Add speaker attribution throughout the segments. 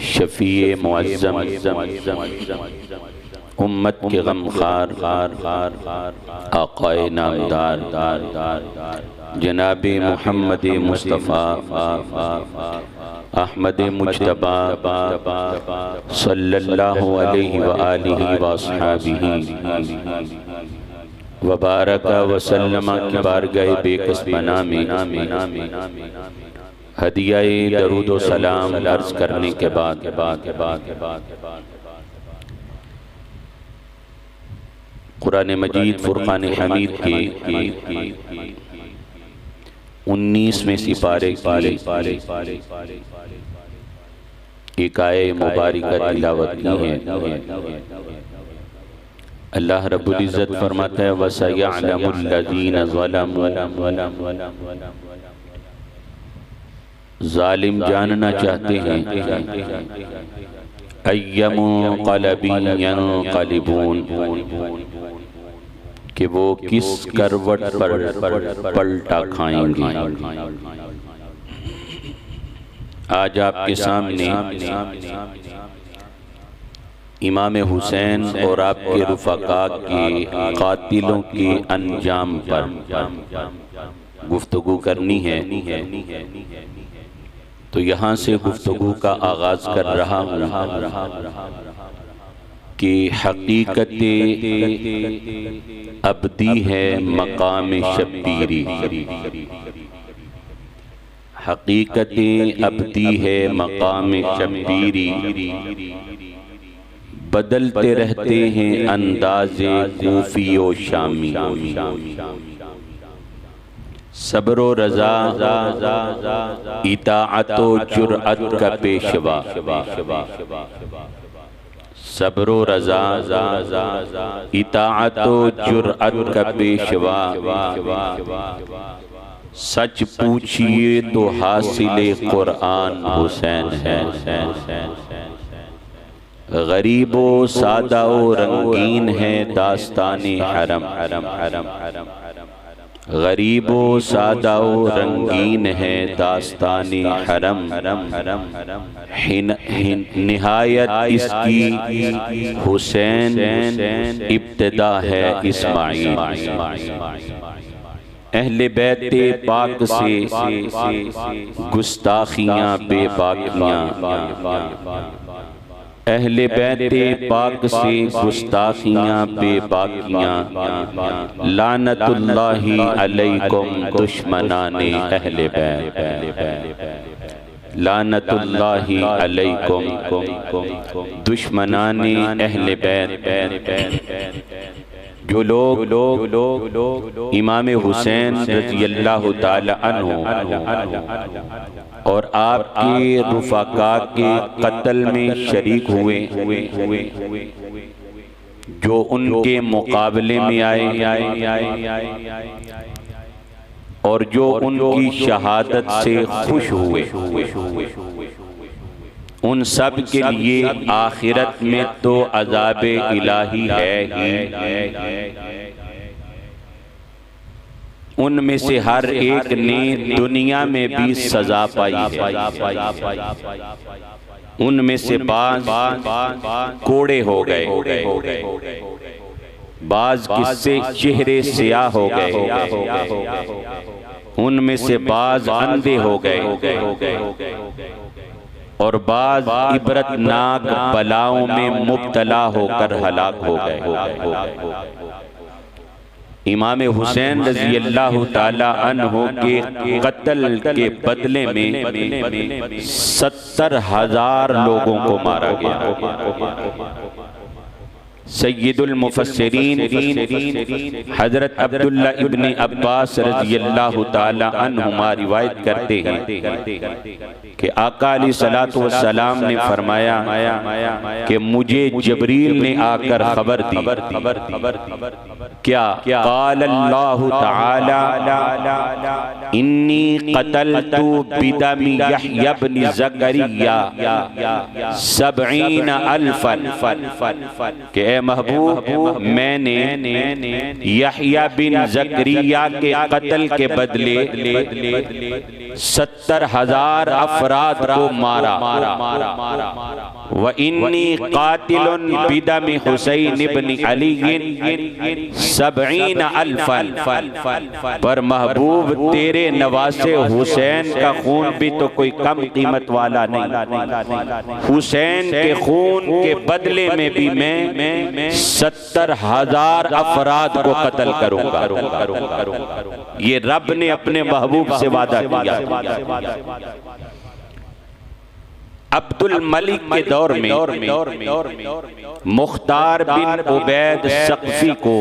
Speaker 1: शफ़ीए मुअज़्ज़म, उम्मत के गमखार आक़ाए नामदार जनाबे मुहम्मद मुस्तफ़ा अहमद मुज्तबा सल्लल्लाहु अलैहि व आलिहि व अस्हाबिही व बारक व सल्लम की बारगाह बेकस बना में हदियाए दरूद व सलाम अर्ज़ करने के बाद कुरान मजीद फुरक़ान हमीद के 19वें सिपारे की एक आये मुबारका तिलावत की है। अल्लाह रब्बुल इज़्ज़त फरमाता है वसयअलमुल्लज़ीना ज़लमू, जालिम जानना चाहते हैं अय्यमुन्क़लबिन यन्क़लिबून, कि वो किस करवट पर पलटा खाएंगे। आज आपके सामने इमाम हुसैन और आपके रुफ़क़ा के कातिलों के अंजाम पर गुफ्तगू करनी है। तो यहाँ से गुफ्तगू का आगाज़ कर रहा हूँ कि हकीकत अब्दी है मकाम शब्बीरी, हकीकत अब्दी है मकाम शब्बीरी, बदलते रहते हैं अंदाज़े कूफ़ी व शामी। सब्र व रज़ा इताअत व जुरअत का पेशवा, सब्र व रज़ा इताअत व जुरअत का पेशवा। सच पूछिए तो हासिले कुरान हुसैन है। गरीबो सादा व रंगीन है दास्ताने हरम, गरीबो सादा व रंगीन है दास्ताने हरम। निहायत इसकी हुसैन इब्तिदा है इस्माईल। अहले बैते पाक से गुस्ताखियाँ बेबाकियाँ, अहले बैते पाक से गुस्ताखियाँ बेबाकियाँ। लानतुल्लाहि अलैकुम दुश्मनाने अहले बैत, लानतुल्लाहि अलैकुम दुश्मनाने अहले बैत। जो लोग इमाम हुसैन रज़ियल्लाहु ताला अन्हु और आपके रुफ़क़ा के कत्ल में शरीक हुए, जो उनके मुकाबले में आए और जो उनकी शहादत से खुश हुए, उन सब के लिए आखिरत में तो अज़ाब इलाही है ही। उनमें से हर एक ने दुनिया में भी सजा पाई है। उनमें से बाज़ कोड़े हो गए, बाज़ किससे चेहरे स्याह हो गए, उनमें से बाज़ अंधे हो गए और बाज़ इबरतनाक बलाओं में मुब्तला होकर हलाक हो गए। इमाम हुसैन रज़ियल्लाहु ताला अन्हु के कत्ल के बदले में 70,000 लोगों को मारा गया। सय्यदुल मुफस्सिरीन हज़रत अब्दुल्ला इब्न अब्बास रज़ियल्लाहु ताला अन्हुमा रिवायत करते हैं कि आका अलैहिस्सलातु वस्सलाम ने फरमाया कि मुझे जबरील ने आकर खबर दी। क्या? क़ाल अल्लाहु तआला इन्नी क़तलतु बिदमी यहया इब्न ज़करिया 70 अल्फ़न, कि ए महबूब मैंने यहया बिन ज़करिया के कत्ल के बदले 70,000 अफराद को मारा। व इन्नी कातिलुन बिदमी हुसैन इब्न अली 70 अल्फन। पर महबूब तेरे नवासे हुसैन का खून भी तो कोई कम कीमत वाला नहीं। हुसैन के खून के बदले में भी मैं 70,000 अफराद को कत्ल करूंगा। ये रब ने अपने महबूब से वादा किया। अब्दुल मलिक के दौर में मुख्तार बिन उबैद सक़फ़ी को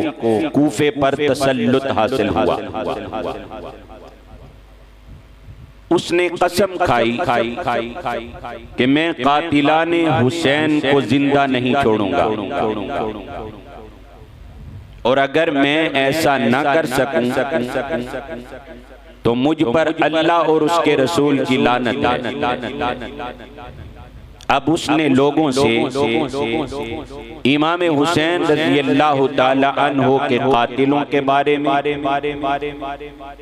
Speaker 1: कूफे पर तसल्लुत हासिल हुआ। उसने कसम खाई कि मैं कातिलाने हुसैन को जिंदा नहीं छोड़ूंगा, और अगर मैं ऐसा न कर सकूं तो मुझ पर अल्लाह और उसके रसूल की लानत है। अब उसने लोगों से इमाम हुसैन रज़ियल्लाहु ताला अन्हु के कातिलों के बारे में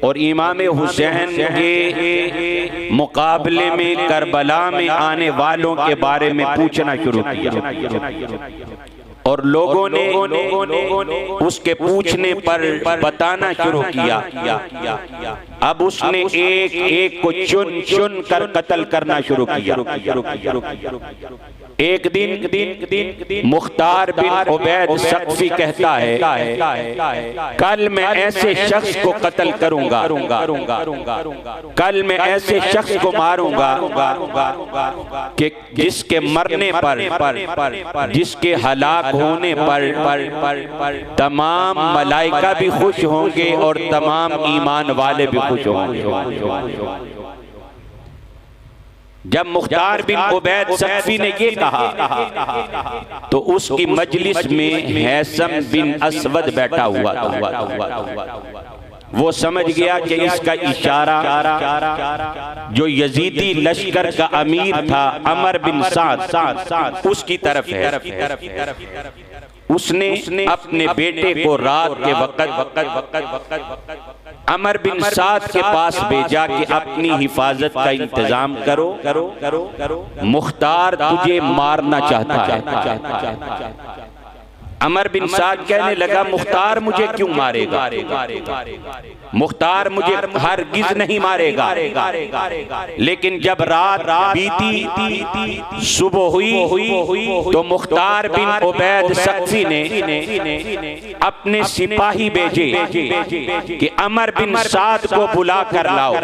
Speaker 1: और इमाम हुसैन के मुकाबले में करबला में आने वालों के बारे में पूछना शुरू किया। और लोगों ने उसके पूछने पर बताना शुरू किया। अब उसने एक एक को चुन चुन कर कत्ल करना शुरू किया। एक दिन मुख्तार बिन उबैद सक़फ़ी कहता है, कल मैं ऐसे शख्स को कत्ल करूंगा, कल मैं ऐसे शख्स को मारूंगा कि जिसके मरने पर, जिसके हलाक होने पर तमाम मलाइका भी खुश होंगे और तमाम ईमान वाले भी खुश होंगे। जब मुख्तार बिन उबैद सक़फ़ी ने ये कहा तो उसकी मजलिस में हैसम बिन असवद बैठा हुआ था। वो समझ गया कि इसका इशारा जो यजीदी लश्कर का अमीर था अमर बिन साद उसकी तरफ है। उसने अपने बेटे को रात के वक़्त अमर बिन साद के पास भेजा कि अपनी हिफाजत का इंतजाम करो, मुख्तार तुझे मारना चाहता है। अमर बिन साद कहने लगा, मुख्तार मुझे क्यों मारेगा? मुख्तार मुझे हरगिज नहीं मारेगा। लेकिन जब रात बीती, सुबह हुई तो मुख्तार बिन उबैद सक़फ़ी ने अपने सिपाही भेजे कि अमर बिन साद को बुला कर लाओ।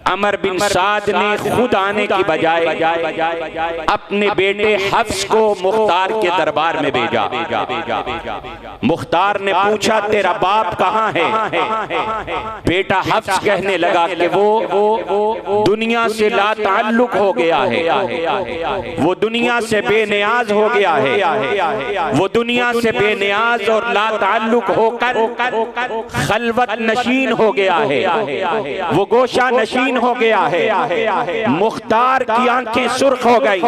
Speaker 1: अमर बिन साद ने खुद आने की बजाय अपने बेटे हफ्स को मुख्तार के दरबार में भेजा। मुख्तार ने पूछा, तेरा बाप कहाँ है? बेटा हफ्स कहने लगा कि वो दुनिया से लाताल्लुक हो गया है, वो दुनिया से बेनियाज हो गया है, वो दुनिया से बेनियाज और लाताल्लुक होकर खलवत नशीन हो गया है, वो गोशा नशीन हो गया है। मुख्तार की आंखें सुर्ख हो गई,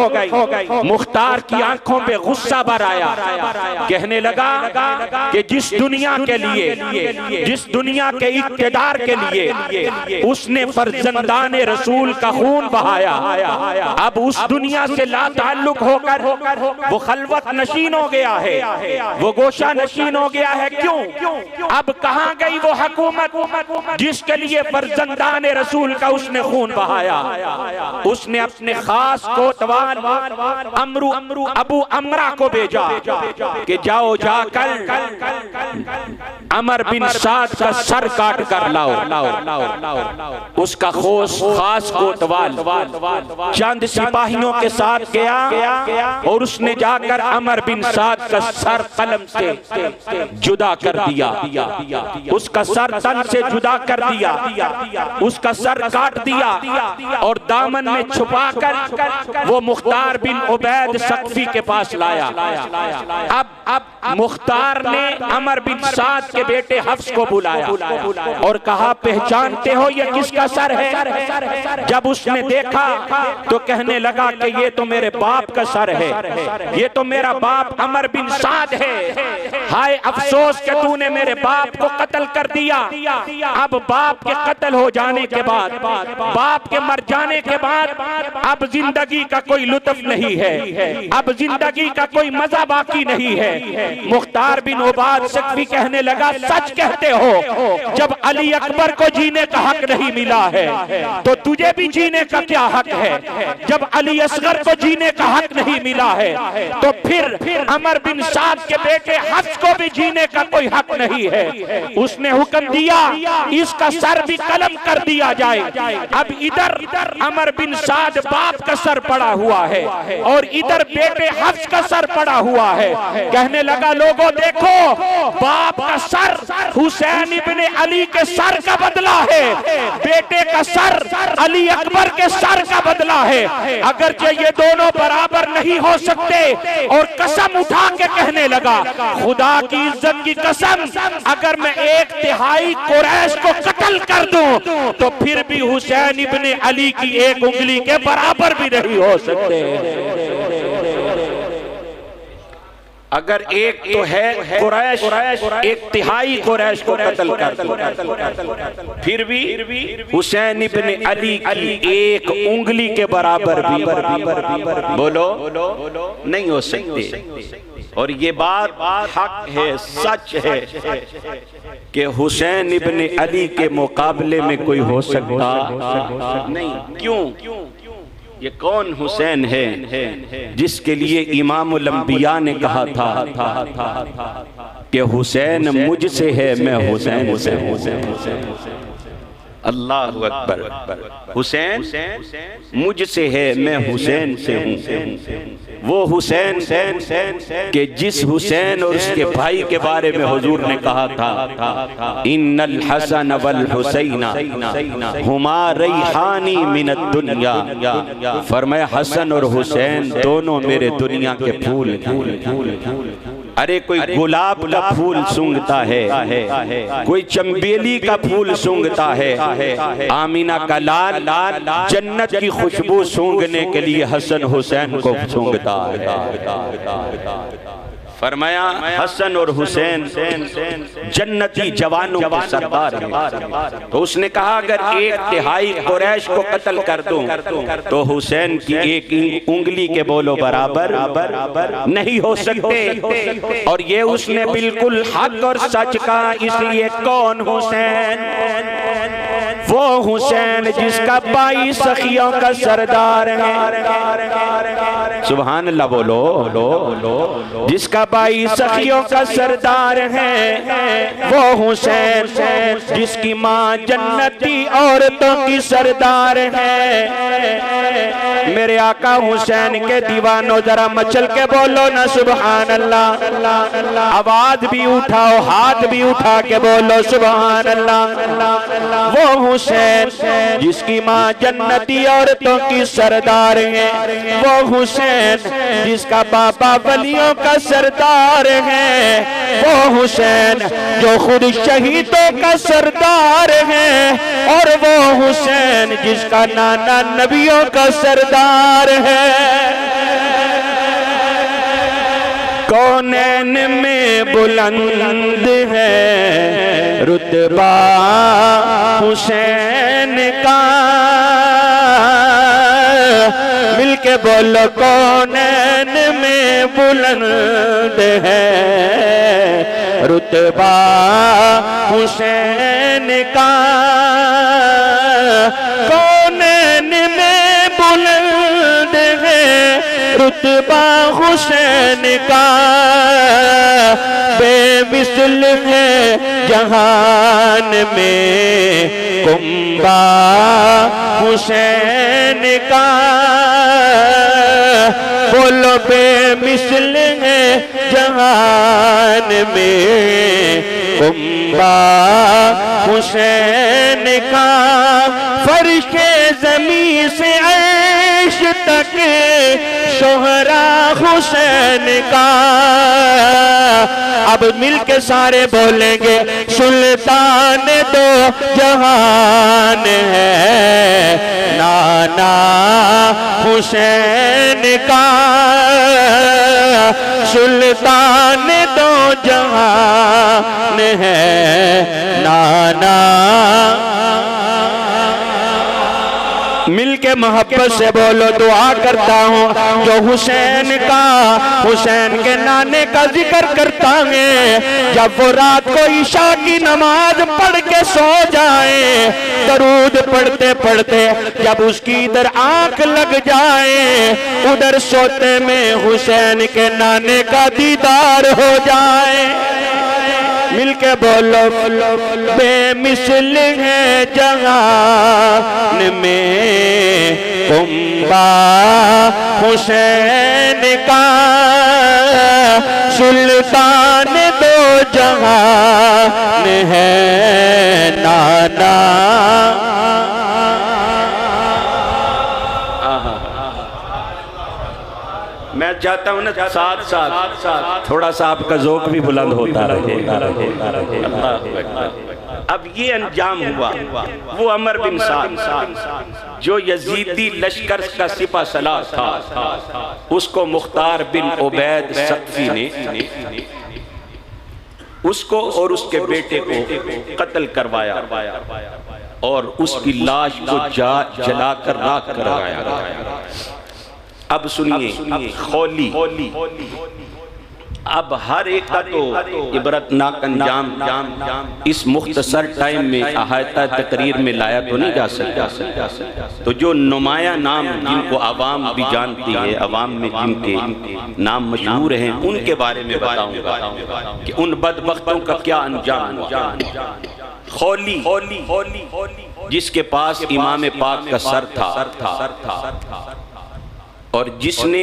Speaker 1: मुख्तार की आंखों पे गुस्सा भर आया। कहने लगा कि जिस दुनिया के लिए, जिस दुनिया के इक़्तिदार के लिए उसने फर्जंदाने रसूल का खून बहाया, अब उस दुनिया से लाताल्लुक होकर वो खलवत नशीन हो गया है, वो गोशा नशीन हो गया है। क्यों? अब कहां गई वो हुकूमत जिसके लिए फर्जंदाने रसूल का उसने खून बहाया? उसने अपने खास कोतवाल अबू अमरा को भेजा कि जाओ जाकर अमर बिन साद का सर काट कर लाओ। उसका खास कोतवाल चंद सिपाहियों के साथ गया और उसने जाकर अमर बिन साद का सर कलम से जुदा कर दिया, उसका सर तन से जुदा कर दिया, उसका सर काट दिया और दामन में छुपाकर वो मुख्तार बिन उबैद सक़फ़ी के पास लाया। अब मुख्तार ने अमर बिन साद के बेटे हफ्स को बुलाया और कहा पहचानते हो ये किसका सर है? जब उसने देखा तो कहने लगा कि ये तो मेरे बाप का सर है, ये तो मेरा बाप अमर बिन साद है। हाय अफसोस कि तूने मेरे बाप को कत्ल कर दिया। अब बाप के कत्ल हो जाने के बाद, बाप के मर जाने के बाद अब जिंदगी का कोई लुत्फ नहीं है, अब जिंदगी का कोई मजा बाकी नहीं है। मुख्तार बिन उबाद सख्फी कहने लगा सच कहते हो, जब अली अकबर को जीने का हक नहीं मिला है तो तुझे भी जीने का क्या हक है? जब अली असगर को जीने का हक नहीं मिला है तो फिर अमर बिन साद के बेटे हफ्स को भी जीने का कोई हक नहीं है। उसने हुक्म दिया इसका सर भी कलम कर दिया जाए। अब इधर अमर बिन साद बाप का सर पड़ा हुआ है और इधर बेटे हफ्स का सर पड़ा हुआ है। कहने लगा लोगों देखो, बाप का सर हुसैन इब्ने अली के सर का बदला है, बेटे का सर अली अकबर के सर का बदला है। अगरचे ये दोनों बराबर नहीं हो सकते। और कसम उठा के कहने लगा खुदा की इज्जत की कसम, अगर मैं 1/3 कुरैश को कत्ल कर दूं तो फिर भी हुसैन इब्ने अली की एक उंगली के बराबर भी नहीं हो सकते। अगर एक तो है कुरैश 1/3 कुरैश को कत्ल कर, फिर भी हुसैन इब्ने अली की एक उंगली के बराबर भी बोलो नहीं हो सकते। और ये बात हक है, सच है कि हुसैन इब्ने अली के मुकाबले में कोई हो सकता नहीं। क्यों? ये कौन हुसैन है जिसके इमाम इमामुल अंबिया ने कहा था कि हुसैन मुझसे है, मैं हुसैन से हूं। अल्लाहु अकबर। हुसैन मुझसे है, मैं हुसैन से हूं। वो हुसैन के जिस हुसैन और उसके भाई के बारे में हुजूर ने कहा था इन्नल हसन वल हुसैना हुमा रैहानी मिनद दुनिया। फरमाया हसन और हुसैन दोनों मेरे दुनिया के फूल। अरे कोई गुलाब का फूल सूंघता है, कोई चंबेली का फूल सूंघता है, आमीना का लाल जन्नत की खुशबू सूंघने के लिए हसन हुसैन को सूंघता है। फरमाया हसन और हुसैन जन्नती जवानों के सरदार हैं। तो उसने कहा अगर 1/3 कुरैश को कत्ल कर दूं तो हुसैन की एक उंगली के बोलो बराबर नहीं हो सकते। और ये उसने बिल्कुल हक और सच कहा। इसलिए कौन हुसैन? वो हुसैन जिसका 22 सखियों का सरदार है। सुभान अल्लाह बोलो। जिसका 22 सखियों का सरदार है वो हुसैन, जिसकी माँ जन्नती औरतों की सरदार है। मेरे आका हुसैन के दीवानों जरा मचल के बोलो ना सुभान अल्लाह। आवाज भी उठाओ, हाथ भी उठा के बोलो सुभान अल्लाह। वो हुसैन जिसकी माँ जन्नती औरतों की सरदार है, वो हुसैन जिसका बाबा वलियों का सरदार है, वो हुसैन जो खुद शहीदों का सरदार है, और वो हुसैन जिसका नाना नबियों का सरदार है। कौनैन में बुलंद है रुतबा हुसैन का, मिलके बोलो कौनैन में बुलंद है रुतबा हुसैन का। कौनैन में बुलंद है रुतबा हुसैन का, बेमिसल है जहान में कुंबा हुसैन का। बोलो बेमिसल है जहान में कुंबा हुसैन का। फर्शे ज़मीं से अर्श तक इश्क शोहरा हुसैन का। अब मिलके सारे बोलेंगे सुल्तान दो जहान है नाना हुसैन का। सुल्तान दो जहान है नाना। मिलके मोहब्बत से बोलो दुआ करता हूँ जो हुसैन का, हुसैन के नाने का जिक्र करता है। जब वो रात को ईशा की नमाज पढ़ के सो जाए, दरूद पढ़ते पढ़ते जब उसकी इधर आंख लग जाए, उधर सोते में हुसैन के नाने का दीदार हो जाए। मिलके बोलो बेमिसल है जहान में कुंबा हुसैन का। सुल्तान दो जहान है नाना। मैं चाहता हूँ ना साथ साथ थोड़ा सा आपका ज़ौक़ भी बुलंद होता रहे। अब ये अंजाम हुआ वो अमर बिन साद जो यजीदी लश्कर का सिपा सलार था, उसको मुख्तार बिन उबैद सक़फ़ी ने उसको और उसके बेटे को कत्ल करवाया और उसकी लाश को जलाकर राख करवाया। अब सुनिए खौली, अब हर एक का तो इबरतनाक अंजाम इस मुख्तसर टाइम में अहाता तकरीर में लाया तो नहीं जा सकता। तो जो नुमाया नाम जिनको आवाम भी जानती है, आवाम में जिनके नाम मशहूर हैं, उनके बारे में बताऊंगा कि उन बदबख्तों का क्या अंजाम हुआ। खौली जिसके पास इमाम पाक का सर था और जिसने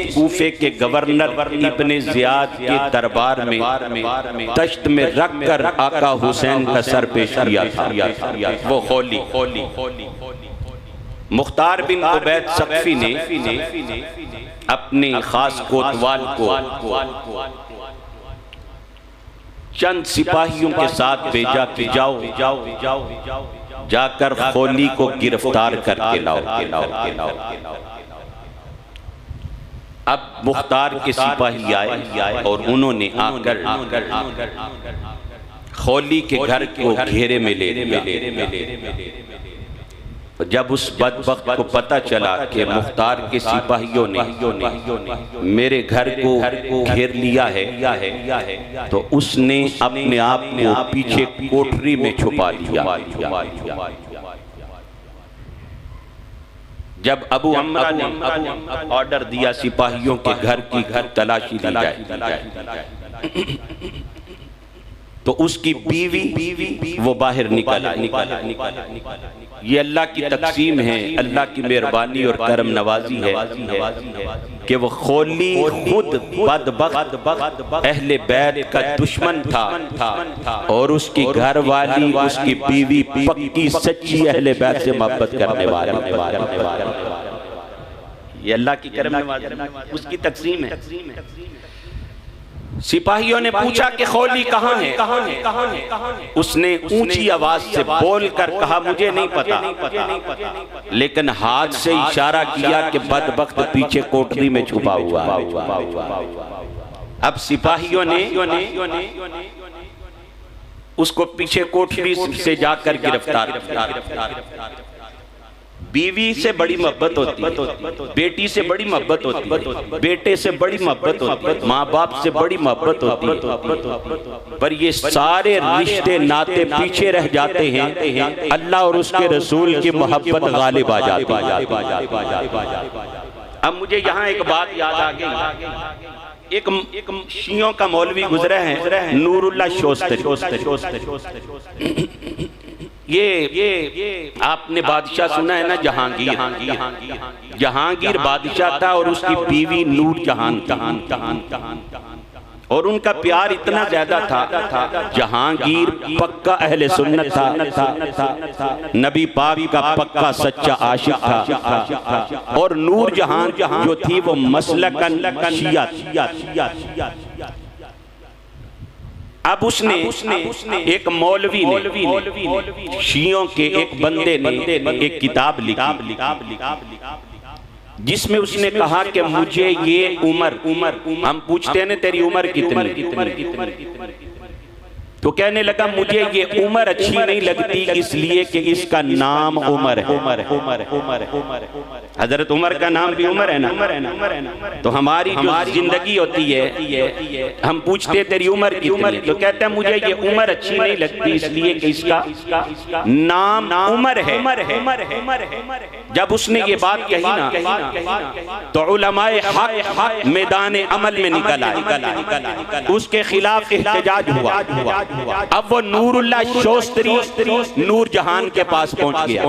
Speaker 1: कूफे के गवर्नर इब्ने ज़ियाद के दरबार में तश्त में रख कर आका हुसैन का सर पेश किया था, वो खौली। मुख्तार बिन उबैद सक़फ़ी ने अपने खास कोतवाल को चंद सिपाहियों के साथ भेजा कि जाओ जाकर खौली को गिरफ्तार करके लाओ। अब मुख्तार के सिपाही आए और उन्होंने आकर खौली के घर को घेरे में ले लिया। जब उस बदबख्त को पता चला कि मुख्तार के सिपाहियों ने मेरे घर को घेर लिया है, तो उसने अपने आप को पीछे कोठरी में छुपा लिया। जब अबू अम्रा ने ऑर्डर दिया सिपाहियों के घर की तलाशी ली जाए, तो उसकी बीवी वो बाहर निकला। ये अल्लाह की तक़सीम है, अल्लाह की मेहरबानी और करम नवाजी है कि वो खौली खुद बदबख्त अहले बैत का दुश्मन था और उसकी घर वाली उसकी बीवी पक्की सच्ची अहले बैत से मोहब्बत करने वाली। ये अल्लाह की करम नवाजी, उसकी तक़सीम है। सिपाहियों ने पूछा कि खौली कहाँ है? उसने ऊंची आवाज से बोलकर कहा मुझे नहीं पता, लेकिन हाथ से इशारा किया कि बदबख्त पीछे कोठरी में छुपा हुआ। अब सिपाहियों ने उसको पीछे कोठरी से जाकर गिरफ्तार। बीवी से बड़ी मोहब्बत होती है, बेटी से बड़ी मोहब्बत होती है, बेटे से बड़ी मोहब्बत होती है, माँ बाप से बड़ी मोहब्बत होती है, पर ये सारे रिश्ते नाते पीछे रह जाते हैं। अल्लाह और उसके रसूल की मोहब्बत गालिब आ जाती है। अब मुझे यहाँ एक बात याद आ गई। एक शियों का मौलवी गुजरा है, नूरुल्लाह शोस्तरी। ये आपने बादशाह सुना है ना, जहांगीर बादशाह था और उसकी बीवी नूर जहान। और उनका प्यार इतना ज्यादा था, जहांगीर पक्का अहले सुन्नत था, नबी पाक का पक्का सच्चा आशिक था, और नूर जहां जो थी वो मसलकन शिया। अब उसने एक मौलवी ने शियों के एक बंदे ने एक किताब लिखी जिसमें उसने कहा कि मुझे ये उम्र, हम पूछते हैं ना तेरी उम्र कितनी, तो कहने लगा मुझे ये उम्र अच्छी नहीं लगती इसलिए कि इसका नाम उमर है। हजरत उमर का नाम भी उमर है ना। तो हमारी जो जिंदगी होती है हम पूछते तेरी उम्र कितनी, तो कहता है मुझे ये उम्र अच्छी नहीं लगती इसलिए कि इसका नाम उमर है। जब उसने ये बात कही ना तो उलमाए हक मैदान अमल में निकल आए, उसके खिलाफ एहतजाज हुआ। अब वो नूरुल्लाह शोस्तरी नूर जहान के पास पहुंच गया।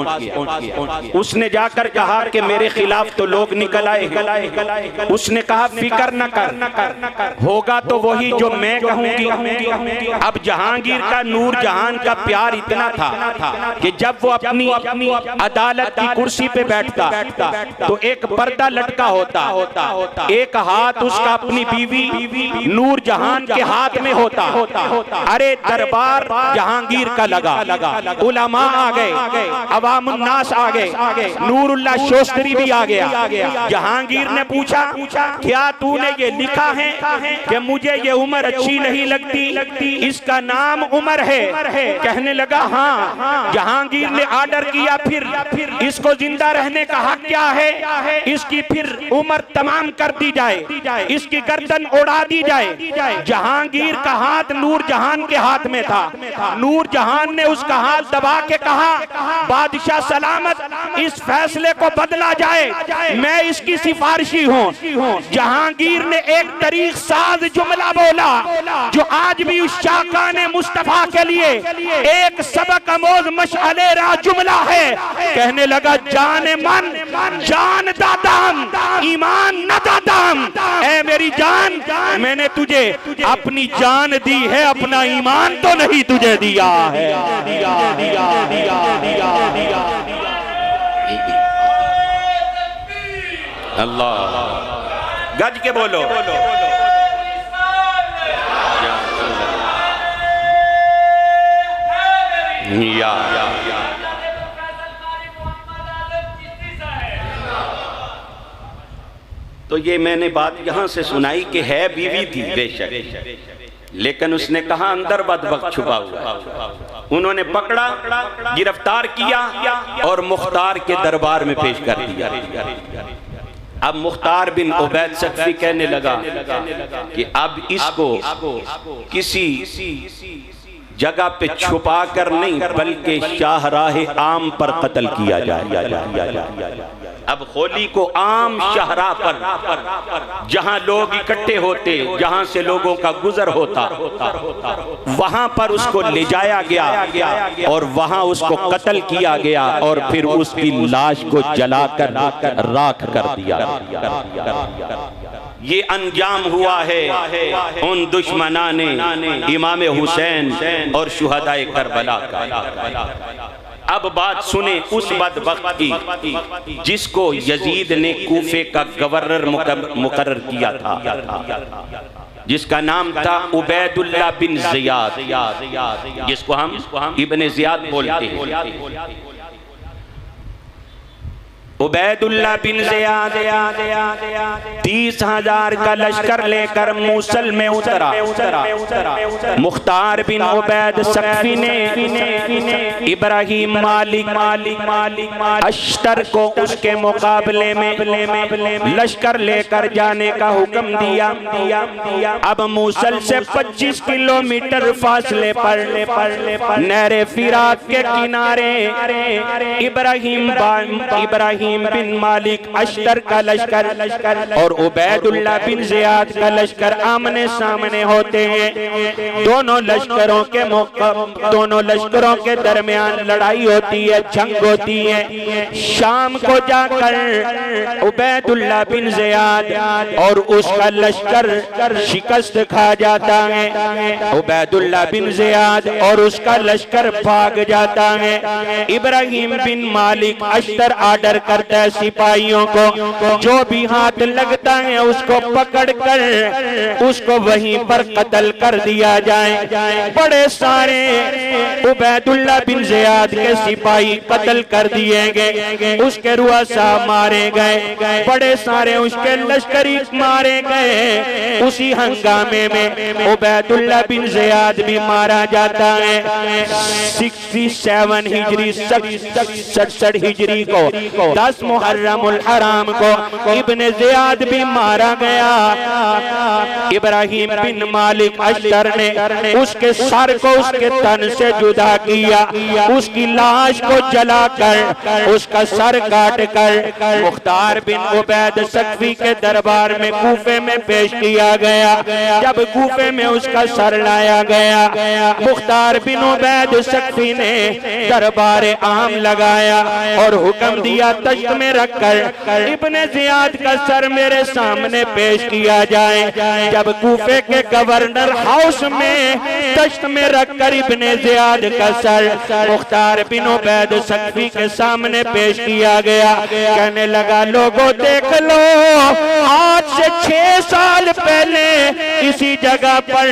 Speaker 1: उसने जाकर कहा कि मेरे खिलाफ तो लोग निकल आए। उसने कहा फिक्र न कर, होगा तो वही जो मैं कहूंगी। अब जहांगीर का नूर जहान का प्यार इतना था कि जब वो अपनी अदालत की कुर्सी पे बैठता तो एक पर्दा लटका होता, एक हाथ उसका अपनी बीवी नूर जहान के हाथ में होता। अरे दरबार जहांगीर का लगा, उलमा आ गए, अवामुन्नास आ गए, नूरुल्लाह शोस्तरी भी आ गया। जहांगीर ने पूछा क्या तूने ये लिखा है कि मुझे ये उम्र अच्छी नहीं लगती, इसका नाम उमर है? कहने लगा हाँ। जहांगीर ने आर्डर किया फिर इसको जिंदा रहने का हक क्या है, इसकी फिर उम्र तमाम कर दी जाए, इसकी गर्दन उड़ा दी जाए। जहांगीर का हाथ नूर जहान के हाथ में था। नूर जहान ने उसका हाथ दबा के कहा बादशाह सलामत, इस फैसले को बदला जाए, मैं इसकी सिफारिशी हूँ। जहांगीर ने एक तरीक साज जुमला बोला जो आज भी उस शाकाने मुस्तफा के लिए एक सबक आमोज मशअले रा जुमला है। कहने लगा जाने मन जान दादाम, ईमान न दादाम। ऐ मेरी जान, मैंने तुझे अपनी जान दी है, अपना ईमान तो नहीं तुझे दिया है। अल्लाह गज के बोलो। तो ये मैंने बात यहां से सुनाई कि है बीवी थी बेशक, लेकिन उसने कहा अंदर बदबख्त छुपा हुआ। उन्होंने पकड़ा, गिरफ्तार किया और मुख्तार के दरबार में पेश कर दिया। अब मुख्तार बिन उबैद सकफी कहने लगा कि अब इसको किसी जगह पे छुपा कर नहीं बल्कि शाहराह आम पर कत्ल किया जाए। अब होली को आम शाहराह पर जहां लोग इकट्ठे होते, जहां से लोगों का गुजर होता, वहां पर उसको ले जाया गया और वहां उसको कत्ल किया गया और फिर उसकी लाश को जलाकर राख कर दिया। ये अंजाम हुआ है उन दुश्मना ने इमाम हुसैन और शुहदाए करबला का। अब बात सुने उस बदबख्त की जिसको यजीद ने कूफे का गवर्नर मुकर्रर किया था, जिसका नाम था उबैदुल्लाह बिन ज़ियाद, जिसको हम इब्ने ज़ियाद बोलते हैं। उबैदुल्लाह बिन ज़ियाद 30,000 का लश्कर लेकर मूसल में उतरा। मुख्तार बिन उबैद सकफी ने इब्राहिम मालिक अश्तर को उसके मुकाबले में लश्कर लेकर जाने का हुक्म दिया। अब मूसल से 25 किलोमीटर फासले पर नहरे फिरात के किनारे इब्राहिम इब्राहिम बिन मालिक अश्तर का लश्कर और उबैदुल्लाह बिन ज़ियाद का लश्कर आमने सामने होते हैं। दोनों लश्करों के दरमियान लड़ाई होती है, जंग होती है। शाम को जाकर उबैदुल्लाह बिन ज़ियाद और उसका लश्कर शिकस्त खा जाता है। उबैदुल्लाह बिन ज़ियाद और उसका लश्कर भाग जाता है। इब्राहिम बिन मालिक अश्तर आर्डर करता है सिपाहियों को, जो भी हाथ लगता है उसको पकड़कर उसको वहीं पर कत्ल कर दिया जाए। बड़े सारे उबैदुल्लाह बिन ज़ियाद के सिपाही कत्ल कर दिए गए, उसके रुआसा मारे गए, बड़े सारे उसके लश्करी मारे गए। उसी हंगामे में उबैदुल्लाह बिन ज़ियाद भी मारा जाता है। 67 हिजरी 67 हिजरी को 10 मुहर्रमुल हराम को इब्ने ज़ियाद भी मारा गया। इब्राहिम बिन मालिक अश्तर ने उसके सर को उसके तन से जुदा किया, उसकी लाश को जलाकर उसका सर काट कर मुख्तार बिन उबैद सकफी के दरबार में कूफे में पेश किया गया। जब कूफे में उसका सर लाया गया, मुख्तार बिन उबैद सकफी ने दरबार आम लगाया और हुक्म दिया तश्त में रखकर इब्ने ज़ियाद का सर मेरे सामने पेश किया जाए। जब कूफे के गवर्नर हाउस में तश्त में रखकर इब्ने ज़ियाद का सर मुख्तार बिन उबैद सकफी के सामने पेश किया गया, कहने लगा लोगों देख लो, आज से 6 साल पहले इसी जगह पर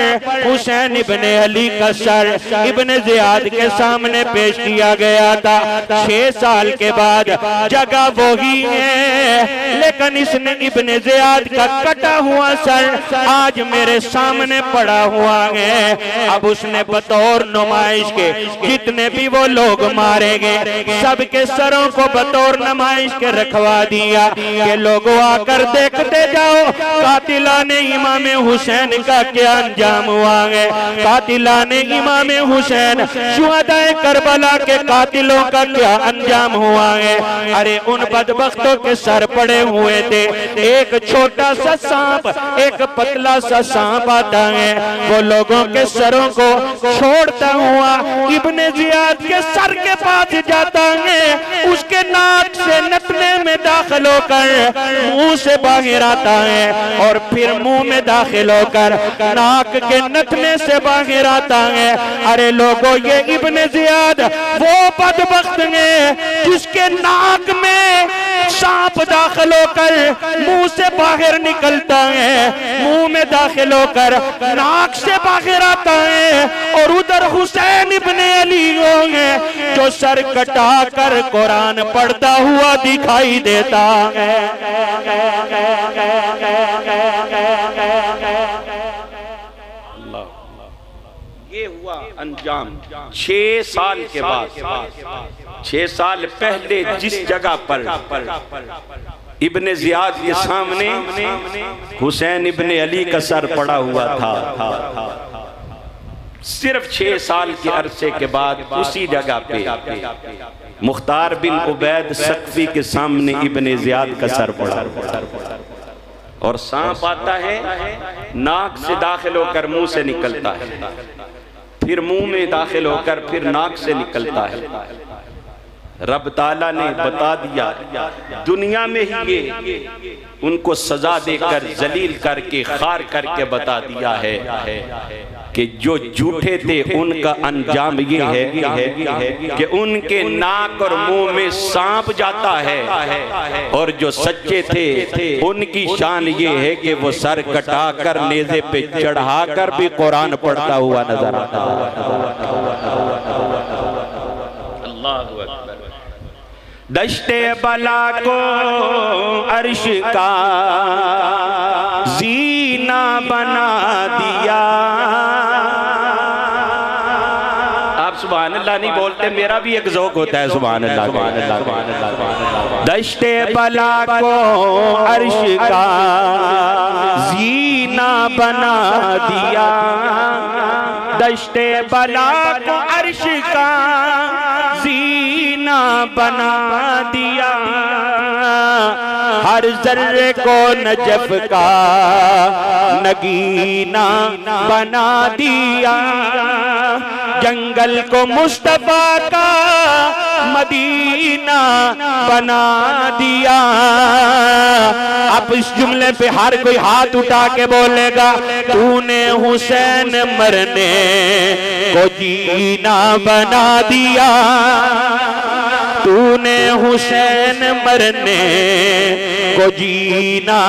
Speaker 1: हुसैन इब्ने अली का सर इब्ने ज़ियाद के सामने पेश किया गया था। 6 साल के बाद जगह वही है, लेकिन इसने इब्ने ज़ियाद का कटा हुआ सर आज मेरे सामने पड़ा हुआ है। अब उसने बतौर नुमाइश के जितने भी वो लोग मारे गए सबके सरों को बतौर नुमाइश के रखवा दिया कि लोगों आकर देखते जाओ कातिलाने इमाम हुसैन का क्या अंजाम हुआ है, कातिलाने इमाम हुसैन शुहदाए करबला के कातिलों का क्या अंजाम हुआ है। अरे उन बदबख्तों के सर पड़े हुए थे, एक छोटा सा सांप, एक पतला सा सांप आता है, वो लोगों के सरों को छोड़ता हुआ इब्ने ज़ियाद के सर के पास जाता है, उसके नाक से नथने में दाखिल होकर मुंह से बाहर आता है और फिर मुंह में दाखिल होकर नाक के नथने से बाहर आता है। अरे लोगों, ये इब्ने ज़ियाद वो बदबख्त है जिसके नाक में सांप दाखिल होकर मुंह से बाहर निकलता है, मुंह में दाखिल होकर नाक से बाहर आता है, और उधर हुसैन इब्ने अली होंगे जो सर कटा कर कुरान पढ़ता हुआ दिखाई देता है। ये हुआ अंजाम 6 साल के बाद। 6 साल पहले जिस जगह पर इब्ने ज़ियाद के सामने हुसैन इब्ने अली का सर पड़ा हुआ था, सिर्फ 6 साल के अरसे के बाद उसी जगह पे मुख्तार बिन उबैद सकफी के सामने इब्ने ज़ियाद का सर पड़ा और सांप आता है, नाक से दाखिल होकर मुंह से निकलता है, फिर मुंह में दाखिल होकर फिर नाक से निकलता है। रब ताला ने बता दिया, दुनिया में ही ये उनको सजा देकर जलील करके खार करके बता दिया है कि जो झूठे थे उनका अंजाम ये है कि उनके नाक और मुंह में सांप जाता है, और जो सच्चे थे उनकी शान ये है कि वो सर कटा कर नेज़े पे चढ़ा कर भी कुरान पढ़ता हुआ नजर आता है। दश्ते बला को अर्श का जीना बना दिया। आप सुभान अल्लाह नहीं बोलते, मेरा भी एक ज़ौक़ होता है सुभान अल्लाह। दश्ते बला को अर्श का जीना बना दिया, दश्ते बला को अर्श का जीना बना दिया। हर जर्रे को नजफ का नगीना बना दिया, जंगल को मुस्तफा का मदीना बना दिया। अब इस जुमले पे हर कोई हाथ उठा के बोलेगा, तूने हुसैन मरने को जीना बना दिया, तूने हुसैन मरने को जीना।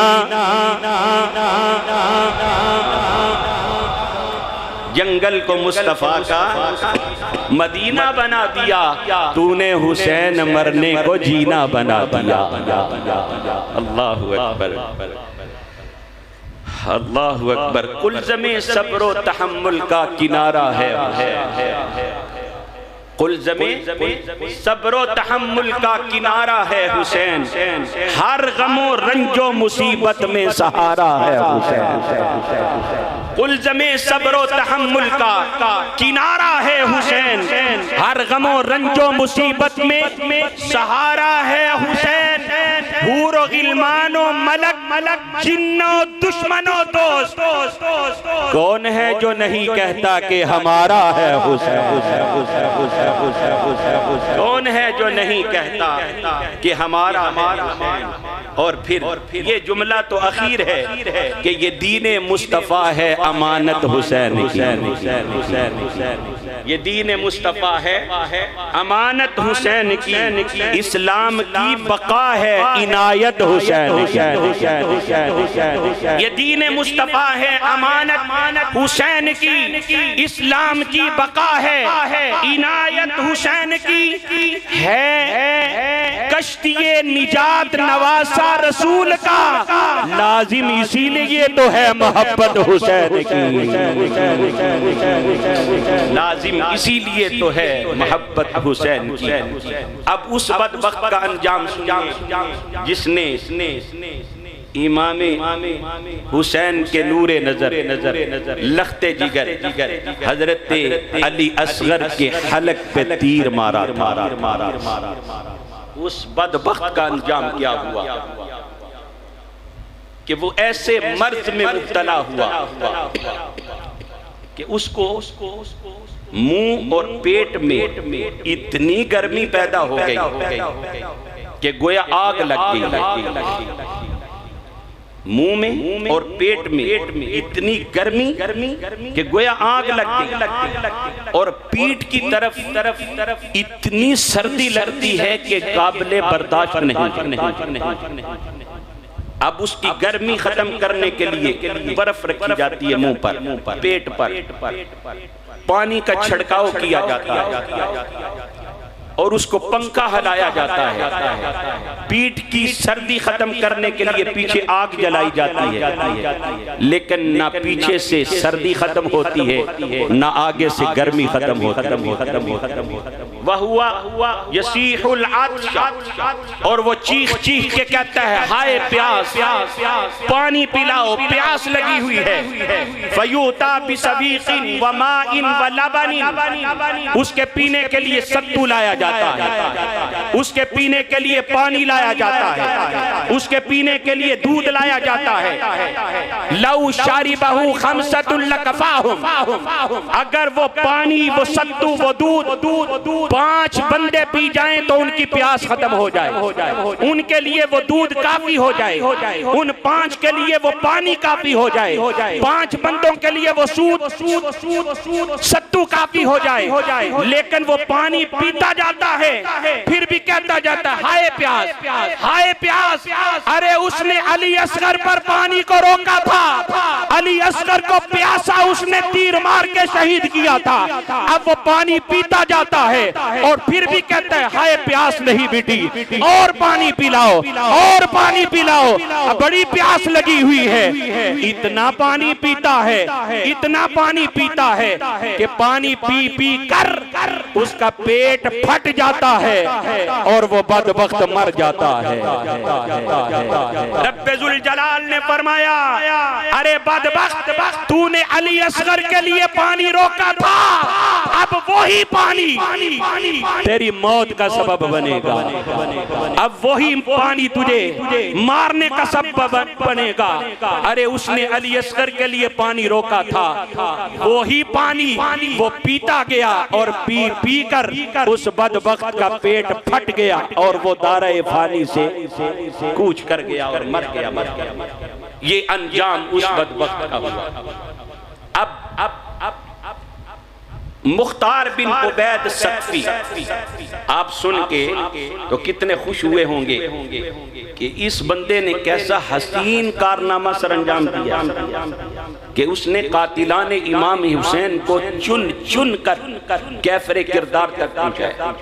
Speaker 1: जंगल को मुस्तफा का मदीना बना दिया, तूने हुसैन मरने को जीना बना दिया। अल्लाहु अकबर, अल्लाहु अकबर। कुलज़मे सब्र व तहम्मुल का किनारा है, कुलज़मे सब्र व तहम्मुल का किनारा है हुसैन, हर गमो रंजो मुसीबत में सहारा है हुसैन। कुलज़मे सब्र व तहम्मुल का किनारा है हुसैन, हर गमो रंजो मुसीबत में सहारा है हुसैन। हूर गिलमानो मलक मलक जिन्नो दुश्मनो दोस्त, कौन है जो नहीं कहता कि हमारा है हुसैन? कौन है जो नहीं कहता कि हमारा हुसैन? और फिर ये जुमला तो अखीर है कि ये दीने मुस्तफ़ा है, अमानत हुसैन की। ये दीने मुस्तफ़ा है, अमानत हुसैन की। इस्लाम की बका है, इनायत हुसैन। ये दीने मुस्तफ़ा है, अमानत हुसैन की। इस्लाम की बका है, इनायत हुसैन की है। कश्तिये निजात नवासा रसूल का लाजिम इसीलिए तो है मोहब्बत हुसैन की, लाजिम इसीलिए तो है मोहब्बत हुसैन की। अब उस बदबख्त का अंजाम जिसने इमामे हुसैन के नूरे नजर लख्ते जिगर हजरत अली असगर के हलक पे तीर मारा था। उस बदबख्त का अंजाम क्या हुआ कि वो ऐसे मर्ज में मुब्तला हुआ कि उसको मुंह और पेट में इतनी गर्मी पैदा हो गई कि गोया आग लग गई। मुंह में और पेट में इतनी गर्मी कि गोया आग लग गई, और पीठ की तरफ इतनी सर्दी लगती है कि काबिले बर्दाश्त नहीं। अब उसकी गर्मी खत्म करने के लिए बर्फ रखी जाती है मुंह पर, पेट पर, पानी का छिड़काव किया जाता है और उसको पंखा हिलाया जाता है। पीठ की सर्दी खत्म करने के लिए पीछे आग जलाई जाती है, लेकिन ना पीछे से सर्दी खत्म होती है, ना आगे से गर्मी खत्म होती। वह हुआ यसीहुल आत्श, और वो चीख चीख के कहता है, हाय प्यास, पानी पिलाओ, प्यास लगी हुई है। फयूता बिसवीकिन व माइन व लबनिन, उसके पीने के लिए सत्तू लाया जाता है, उसके पीने के लिए पानी लाया जाता है, उसके पीने के लिए दूध लाया जाता है। लौ शारिबहु खमसतुन लकफाहुम, अगर वो पानी, वो सत्तू, वो दूध 5 बंदे पी जाएं तो उनकी प्यास खत्म हो जाए, उनके लिए वो दूध काफी हो जाए, उन 5 के लिए वो पानी काफी हो जाए, 5 बंदों के लिए वो सत्तू काफी हो जाए। लेकिन वो पानी पीता जाता है, फिर भी कहता जाता है, हाय प्यास, हाय प्यास। अरे उसने अली असगर पर पानी को रोका था, अली असगर को प्यासा उसने तीर मार के शहीद किया था। अब वो पानी पीता जाता है और फिर भी कहता है, हाय प्यास नहीं मिटी, और पानी पिलाओ, और पानी पिलाओ, बड़ी प्यास लगी हुई है। इतना पानी पीता है, इतना पानी पीता है कि पानी पी पी कर उसका पेट फट फट जाता है और वो बदबख्त मर जाता है। रब्बे जुल जलाल ने फरमाया, अरे बदबख्त, तूने अली असगर के लिए पानी रोका था, अब वही पानी तेरी मौत का सबब बनेगा। अब वही पानी तुझे मारने का सबब बनेगा। अरे उसने अली असगर के लिए पानी रोका था, वही पानी वो पीता गया और पी कर उस बदबख्त का पेट फट गया और वो दारे फानी से कूच कर गया और मर गया। ये अंजाम उस बदबख्त का हुआ। अब मुख्तार बिन उबैद सकफी आप सुन के तो कितने खुश हुए होंगे कि इस बंदे ने कैसा हसीन कारनामा सरअंजाम दिया कि उसने कातिलान इमाम हुसैन को चुन चुन कर कैफरे किरदार तक पहुंचाया,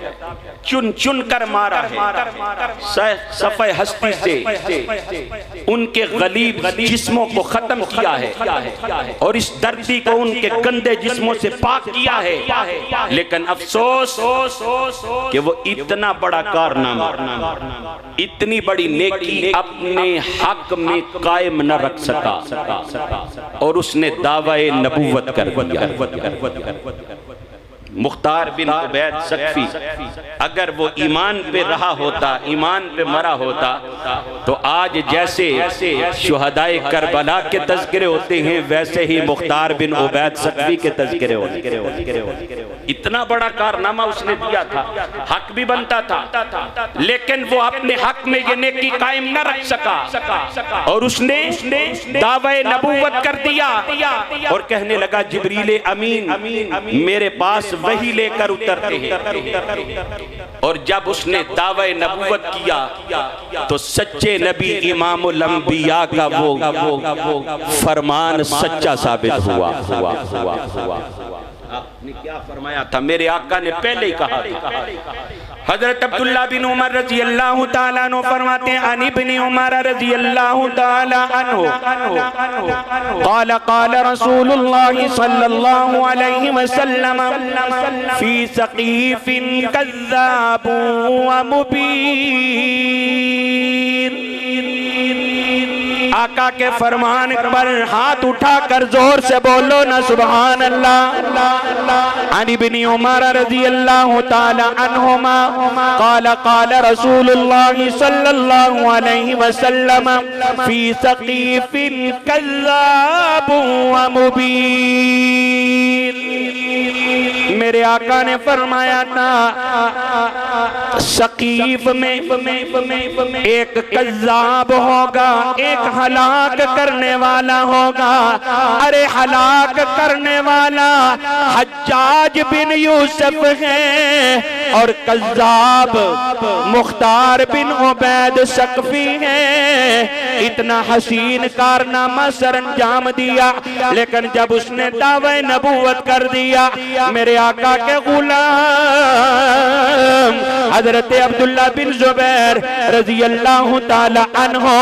Speaker 1: चुन चुन कर मारा है, सफ़े हस्ती से उनके गलीब जिस्मों को खत्म किया है और इस धरती को उनके गंदे जिस्मों से पाक किया है। लेकिन अफसोस कि वो इतना बड़ा कारनामा, इतनी बड़ी नेकी अपने हक में कायम न रख सका और उसने दावाए नबूवत कर दिया। मुख्तार बिन उबैद सकफी अगर वो ईमान पे रहा होता, ईमान पे मरा होता, तो आज जैसे शुहदाए करबला के तज़किरे होते हैं वैसे ही मुख्तार बिन उबैद सकफी के तज़किरे होते। इतना बड़ा कारनामा उसने दिया था, हक भी बनता था, लेकिन वो अपने हक में ये नेकी कायम न रख सका और उसने दावे नबूवत कर दिया और कहने लगा जिब्रील अमीन मेरे पास वही लेकर उतरते हैं। और जब उसने दावे नबूवत किया तो सच्चे नबी इमामुल अंबिया का वो फरमान सच्चा साबित हुआ। आपने क्या फरमाया था? मेरे आका ने पहले ही कहा था। हजरत अब्दुल्ला बिन उमर रजी अल्लाह ताला अन्हु फरमाते हैं, अन इब्न उमर रजी अल्लाह ताला अन्हु क़ाल रसूलुल्लाह सल्लल्लाहु अलैहि वसल्लम फी सक़ीफ़िन कज़्ज़ाब व मुबीन। आका के फरमान पर हाथ उठाकर जोर से बोलो ना सुभान अल्लाह। अन इब्न उमर रज़ी अल्लाह ताला अन्हुमा क़ाल रसूलुल्लाह सल्लल्लाहु अलैहि वसल्लम फी सक़ीफ़िन कज़्ज़ाब व मुबीन। मेरे आका ने फरमाया था सकीफ में एक कज़्ज़ाब होगा, एक हलाक करने वाला होगा। अरे हलाक करने वाला हज्जाज बिन यूसुफ है और कज़्ज़ाब मुख्तार बिन उबैद सकफी है। इतना हसीन कारनामा सरअंजाम दिया, लेकिन जब उसने दावे नबूवत कर दिया मेरे आका के गुलाम हजरत अब्दुल्ला बिन जुबैर रज़ी अल्लाह ताला अन्हो,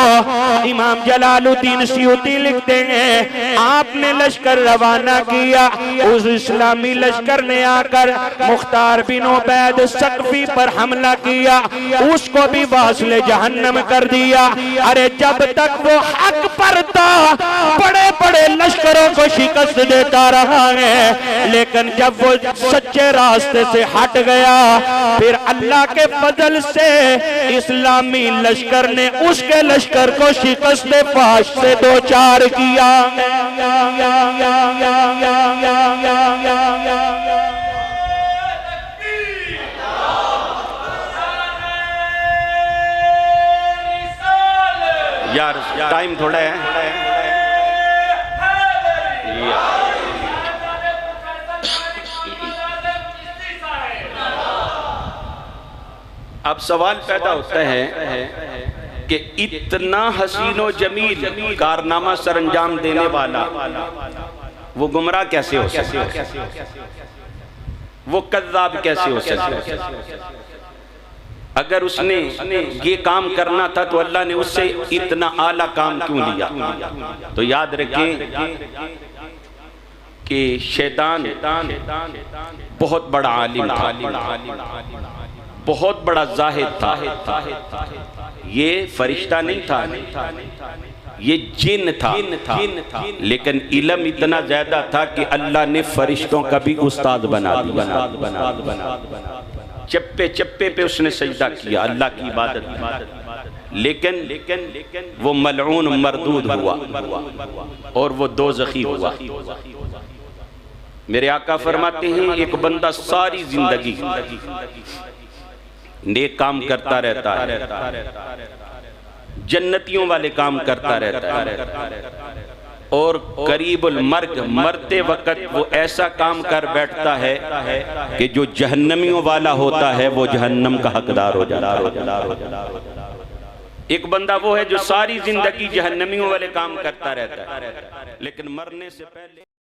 Speaker 1: इमाम जलालुद्दीन सियूती लिखते हैं आपने लश्कर रवाना किया। उस इस्लामी लश्कर ने आकर मुख्तार बिन उबैद सकफी पर हमला किया, उसको भी वास्ले जहन्नम कर दिया। अरे जब तक वो हक पर था बड़े बड़े लश्करों को शिकस्त देता रहा है, लेकिन जब वो सच्चे रास्ते से हट गया फिर अल्लाह के फजल से इस्लामी लश्कर ने उसके लश्कर को शिकस्त फाश से दो चार किया। यार टाइम थोड़ा है। अब सवाल पैदा होता है कि इतना हसीनो जमील कारनामा सरअंजाम देने वाला वो गुमराह कैसे हो सकता, वो कज़्ज़ाब कैसे हो सकता? अगर उसने ये काम करना था तो अल्लाह ने उससे इतना आला काम क्यों लिया? तो याद रखें कि शैतान बहुत बड़ा आलिम था, बहुत बड़ा जाहिद था। ये फरिश्ता नहीं था, ये जिन था। लेकिन इल्म इतना ज्यादा था कि अल्लाह ने फरिश्तों का भी उस्ताद बना दिया। चप्पे चप्पे पे उसने सजदा किया, अल्लाह की इबादत। लेकिन वो मलऊन मरदूद हुआ और वो दोज़खी हुआ। मेरे आका फरमाते हैं, एक बंदा सारी जिंदगी नेक काम करता रहता है, जन्नतियों वाले काम करता रहता है, और करीबुल मर्ग, मरते वक्त वो ऐसा काम कर बैठता है कि जो जहन्नमियों वाला होता है वो जहन्नम का हकदार हो जाता है। एक बंदा वो है जो सारी जिंदगी जहन्नमियों वाले काम करता रहता है, लेकिन मरने से पहले